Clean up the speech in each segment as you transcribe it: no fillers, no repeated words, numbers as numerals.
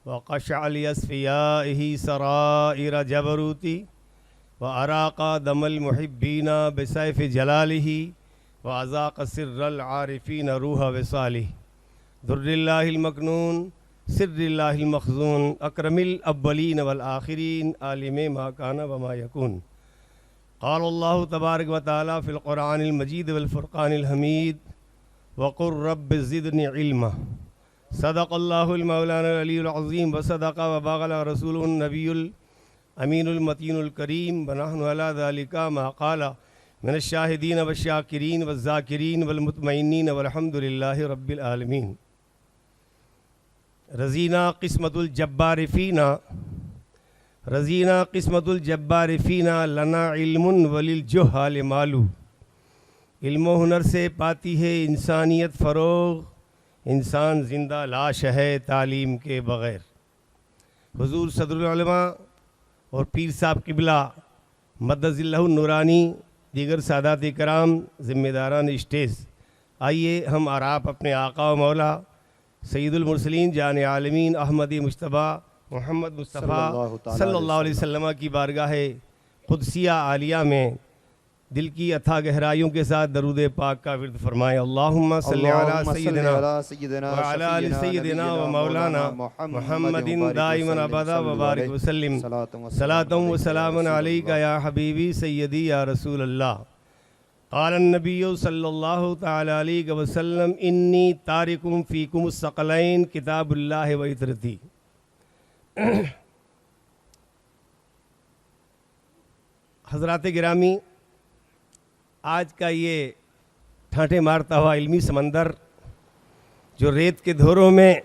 वक़शअल अस्फ़ियाइही सराइर जबरूती व अराक़ा दमल मुहिब्बीना बिसैफ़ जलालिही व अज़ाक़ सिर्रल आरिफ़ीन रूह विसालिही दुर्रिल्लाहिल मकनून सिर्रिल्लाहिल मख़ज़ून अकरमिल अव्वलीन वल आखिरीन आलिम मा कान व मा यकून क़ालल्लाहु तबारक व तआला फ़िल क़ुरआनिल मजीद वल फ़ुरक़ानिल हमीद वक़ुर रब्बि ज़िदनी इल्मा सदक़ल्लाहुल मौलाना अलीयुल अज़ीम व सदक़ा व बलग़ रसूलुन नबियुल अमीनुल मतीनुल करीम व नहनु अला ज़ालिका मा क़ाला मिनश शाहिदीन व शाकिरीन व ज़ाकिरीन वल मुतमइन्नीन वल्हम्दुलिल्लाहि रब्बिल आलमीन। रज़ीना क़िस्मतुल जब्बारि फ़ीना रज़ीना क़िस्मतुल जब्बारि फ़ीना लना इल्मुन वलिल जुहाल मालू। इल्म हुनर से पाती है इंसानियत फ़रोग़, इंसान ज़िंदा लाश है तालीम के बग़ैर। हुज़ूर सदरुल उलमा और पीर साहब क़िबला मद्दज़िल्लहु नूरानी, दीगर सादात कराम, ज़िम्मेदारान स्टेज, आइए हम और आप अपने आका व मौला सैयदुल मुरसलीन जान आलमीन अहमदी मुज्तबा मोहम्मद मुस्तफ़ा सल्लल्लाहु अलैहि वसल्लम की बारगाह क़ुदसिया आलिया में दिल की अथाह गहराइयों के साथ दरूद पाक का विर्द फरमाएं। अल्लाहुम्मा सल्लि अला सय्यिदिना व अला आलि सय्यिदिना व मौलाना मुहम्मदिन दाइमन अबदा व बारिक व सल्लिम सलातun व सलामुन अलैका या हबीबी सय्यदी या रसूल अल्लाह। क़ालन नबिय्यु सल्लल्लाहु तआला अलैहि व सल्लम इन्नी तारिकुम फ़ीकुमुस सकलैन किताबुल्लाहि व इतरती। हज़रात गिरामी, आज का ये ठाठे मारता हुआ इल्मी समंदर जो रेत के धोरों में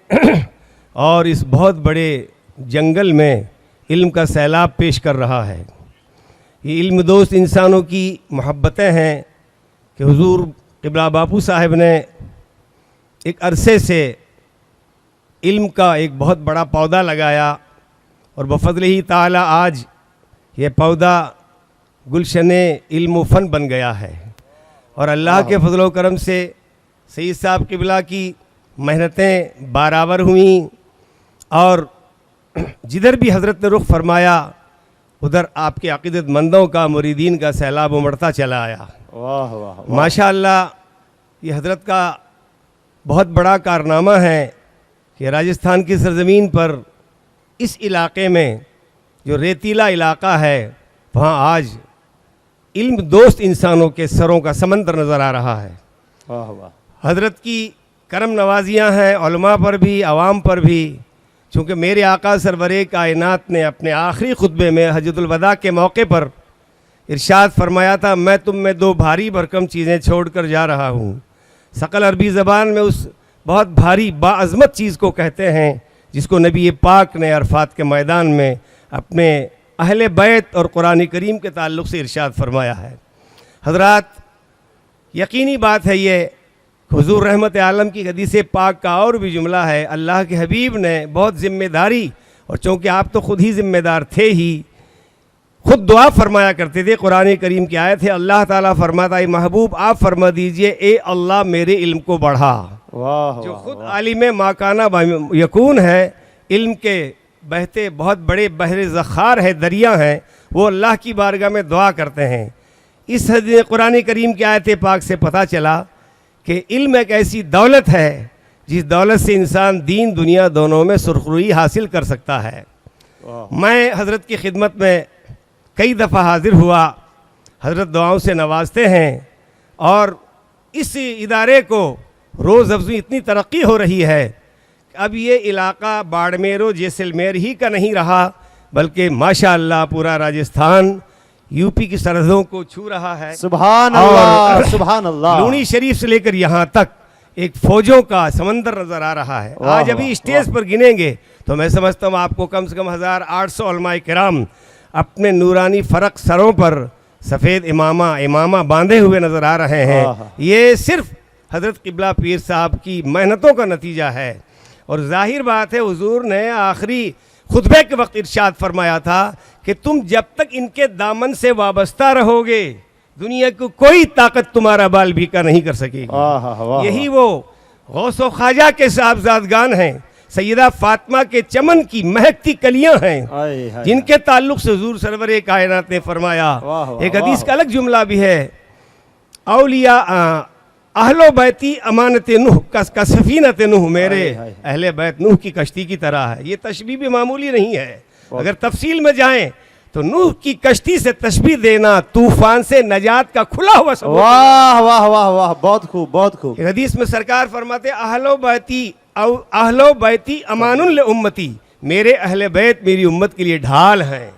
और इस बहुत बड़े जंगल में इल्म का सैलाब पेश कर रहा है, ये इल्म दोस्त इंसानों की मोहब्बतें हैं कि हुज़ूर क़िबला बापू साहब ने एक अरसे से इल्म का एक बहुत बड़ा पौधा लगाया और बफ़ज़्लिही ताला आज ये पौधा गुलशने इल्म व फ़न बन गया है। और अल्लाह के फज़ल व करम से सईद साहब क़िबला की मेहनतें बराबर हुई और जिधर भी हज़रत ने रुख फरमाया उधर आपके अक़ीदतमंदों का, मुरीदीन का सैलाब उमड़ता चला आया। वाह वाह माशाअल्लाह, ये हज़रत का बहुत बड़ा कारनामा है कि राजस्थान की सरज़मीन पर इस इलाक़े में जो रेतीला इलाक़ा है वहाँ आज इल्म दोस्त इंसानों के सरों का समंदर नज़र आ रहा है। वाह वाह। हज़रत की करम नवाजियाँ हैं उलमा पर भी, आवाम पर भी। चूँकि मेरे आका सरवरे कायनात ने अपने आखिरी खुतबे में हज्जतुल वदा के मौके पर इरशाद फरमाया था, मैं तुम में दो भारी भरकम चीज़ें छोड़ कर जा रहा हूँ। सकल अरबी ज़बान में उस बहुत भारी बाअज़मत चीज़ को कहते हैं जिसको नबी पाक ने अरफात के मैदान में अपने अहले बैत और कुरान करीम के ताल्लुक़ से इरशाद फरमाया है। हज़रात, यकीनी बात है ये, हुज़ूर रहमत आलम की हदीस पाक का और भी जुमला है, अल्लाह के हबीब ने बहुत ज़िम्मेदारी, और चूँकि आप तो ख़ुद ही ज़िम्मेदार थे ही, ख़ुद दुआ फरमाया करते थे। कुरान करीम की आयत है, अल्लाह ताला फरमाता है, महबूब आप फरमा दीजिए, ए अल्लाह मेरे इल्म को बढ़ा। वाह। जो ख़ुद आलिम माकाना यकून है, इल्म के बहते बहुत बड़े बहरे ज़ख़ार है, दरिया हैं, वो अल्लाह की बारगाह में दुआ करते हैं। इस कुरान करीम की आयत पाक से पता चला कि इल्म एक ऐसी दौलत है जिस दौलत से इंसान दीन दुनिया दोनों में सुरखरुई हासिल कर सकता है। मैं हज़रत की खिदमत में कई दफ़ा हाज़िर हुआ, हज़रत दुआओं से नवाजते हैं और इस इदारे को रोज़ अफ़ज़ू इतनी तरक्की हो रही है, अब ये इलाक़ा बाड़मेर व जैसलमेर ही का नहीं रहा, बल्कि माशाअल्लाह पूरा राजस्थान यूपी की सरहदों को छू रहा है। सुभान अल्लाह, सुभान अल्लाह। लूनी शरीफ से लेकर यहाँ तक एक फ़ौजों का समंदर नज़र आ रहा है। आज अभी स्टेज पर गिनेंगे तो मैं समझता हूँ आपको कम से कम 1800 उलमाए किराम अपने नूरानी फ़रक सरों पर सफ़ेद इमामा बांधे हुए नज़र आ रहे हैं। ये सिर्फ हज़रत क़िबला पीर साहब की मेहनतों का नतीजा है। और ज़ाहिर बात है, हुज़ूर ने आखिरी खुतबे के वक्त इरशाद फरमाया था कि तुम जब तक इनके दामन से वाबस्ता रहोगे दुनिया को कोई ताकत तुम्हारा बाल भीका नहीं कर सकेगी। यही वो गौस व ख्वाजा के साहबजादगान हैं, सैयदा फातिमा के चमन की महकती कलियां हैं, आए हाय। जिनके ताल्लुक से हुजूर सरवर कायनात ने फरमाया। वाह, वाह, एक हदीस वाह। का अलग जुमला भी है, औलिया अहलो बैती अमानत नूह का सफीनत नूह, मेरे हाय, हाय। अहले बैत नूह की कश्ती की तरह है। ये तशबीह भी मामूली नहीं है। अगर तफसील में जाएं तो नूह की कश्ती से तशबीह देना तूफान से नजात का खुला हुआ सबूत है। वाह वाह वाह वाह, बहुत खूब बहुत खूब। एक हदीस में सरकार फरमाते अहलो बैती अमानुल उम्मती, मेरे अहले बैत मेरी उम्मत के लिए ढाल हैं।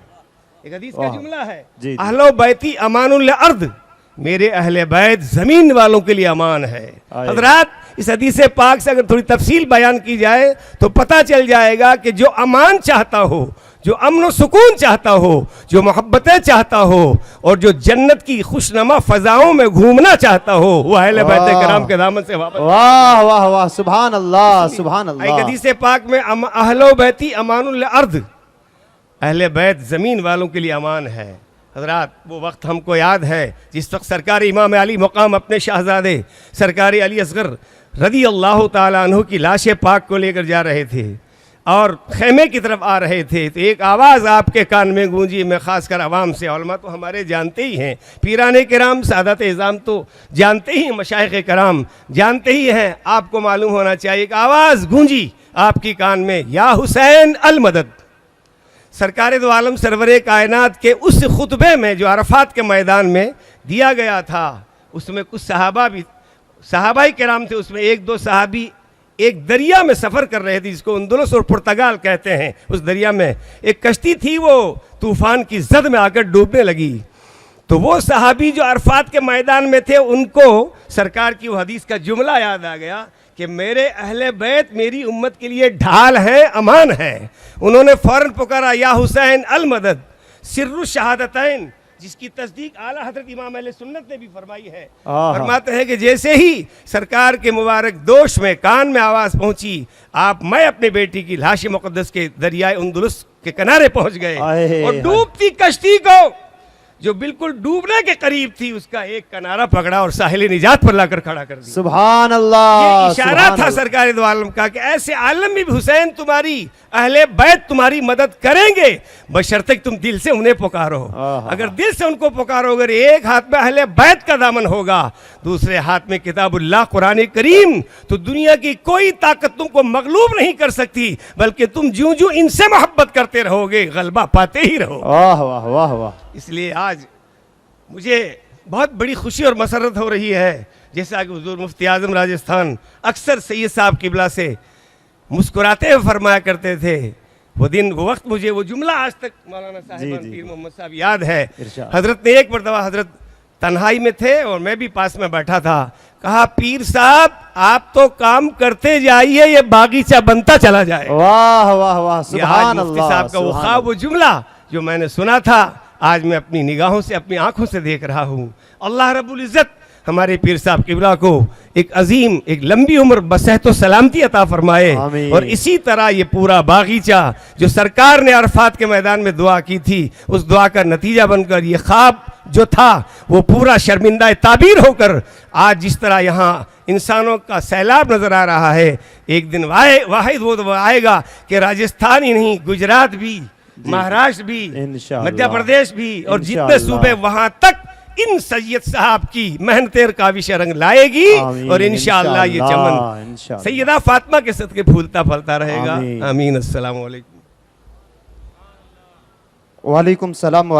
एक हदीस का वाह। जुमला है, जी, जी। अहलो बैती अमानुल अर्द, मेरे अहले बैत जमीन वालों के लिए अमान है। आए। हजरात, इस हदीस पाक से अगर थोड़ी तफसील बयान की जाए तो पता चल जाएगा कि जो अमान चाहता हो, जो अमन सुकून चाहता हो, जो मोहब्बतें चाहता हो और जो जन्नत की खुशनुमा फजाओं में घूमना चाहता हो, वो अहले बैत वाह। कराम के दामन से वापस। वाह वाह वाह, सुभान अल्लाह सुभान एक अल्लाह। हदीस पाक में अहलो बैती अमानुल अर्द, अहले बैत ज़मीन वालों के लिए अमान है। हजरात, वो वक्त हमको याद है जिस वक्त सरकार इमाम अली मुकाम अपने शहजादे सरकार अली असगर रदी अल्लाह ताला अन्हु की लाश पाक को लेकर जा रहे थे और खेमे की तरफ आ रहे थे, तो एक आवाज़ आपके कान में गूंजी। मैं ख़ासकर अवाम से, उलमा तो हमारे जानते ही हैं, पीराने कराम सादत इज़ाम तो जानते ही, मशाइख़ कराम जानते ही हैं, आपको मालूम होना चाहिए। एक आवाज़ गूंजी आपकी कान में, या हुसैन अल मदद। सरकार दो आलम सरवर कायनात के उस खुतबे में जो अरफात के मैदान में दिया गया था, उसमें कुछ सहाबाई किराम थे। उसमें एक दो सहाबी एक दरिया में सफ़र कर रहे थे, जिसको अंदलुस और पुर्तगाल कहते हैं। उस दरिया में एक कश्ती थी, वो तूफ़ान की जद में आकर डूबने लगी। तो वो सहाबी जो अरफात के मैदान में थे, उनको सरकार की वो हदीस का जुमला याद आ गया कि मेरे अहले बैत मेरी उम्मत के लिए ढाल है, अमान है। उन्होंने फ़ौरन पुकारा, या हुसैन अल मदद, सिर्रु शहादतैन, जिसकी तस्दीक आला हज़रत इमाम अहले सुन्नत ने भी फरमाई है। फरमाते हैं कि जैसे ही सरकार के मुबारक दोष में कान में आवाज़ पहुंची, मैं अपने बेटी की लाश मुक़द्दस के दरियाए अंदलुस के किनारे पहुंच गए और डूबती कश्ती को, जो बिल्कुल डूबने के करीब थी, उसका एक किनारा पकड़ा और साहिल निजात पर लाकर खड़ा कर दिया। सुभान अल्लाह। ये इशारा था सरकार दो आलम का कि ऐसे आलम में भी हुसैन तुम्हारी अहले बैत तुम्हारी मदद करेंगे, बशर्ते तुम दिल से उन्हें पुकारो। अगर दिल से उनको पुकारोगे, अगर एक हाथ में अहले बैत का दामन होगा, दूसरे हाथ में किताबुल्लाह कुरान करीम, तो दुनिया की कोई ताकत तुमको मगलूब नहीं कर सकती, बल्कि तुम ज्यों ज्यों इनसे मोहब्बत करते रहोगे, गलबा पाते ही रहो। वाह वाह वाह वाह। इसलिए आज मुझे बहुत बड़ी खुशी और मसरत हो रही है, जैसा कि हुजूर मुफ्ती आज़म राजस्थान अक्सर सैयद साहब किबला से मुस्कुराते हुए फरमाया करते थे। वो दिन, वो वक्त, मुझे वो जुमला आज तक मौलाना साहिबान पीर मोहम्मद साहब याद है। हजरत ने एक मरतबा, हजरत तन्हाई में थे और मैं भी पास में बैठा था, कहा, पीर साहब आप तो काम करते जाइए, ये बागीचा बनता चला जाए। वाह वाह वाह, सुभान मुफ्ती अल्लाह। साहब का वो ख्वाब, वो जुमला जो मैंने सुना था, आज मैं अपनी निगाहों से, अपनी आंखों से देख रहा हूँ। अल्लाह रब्बुल इज़्ज़त हमारे पीर साहब किबला को एक अजीम, एक लंबी उम्र बसेहत व सलामती अता फरमाए। और इसी तरह ये पूरा बागीचा जो सरकार ने अरफात के मैदान में दुआ की थी, उस दुआ का नतीजा बनकर ये ख्वाब जो था वो पूरा शर्मिंदा ताबीर होकर आज जिस तरह यहाँ इंसानों का सैलाब नजर आ रहा है, एक दिन वाहिद वो आएगा कि राजस्थान ही नहीं, गुजरात भी, महाराष्ट्र भी, मध्य प्रदेश भी और जितने सूबे, वहां तक इन सैयद साहब की मेहनतें काविश रंग लाएगी और इंशाअल्लाह ये चमन सैयदा फातिमा के सदके फूलता फलता रहेगा। आमीन। अस्सलाम वालेकुम। वालेकुम सलाम।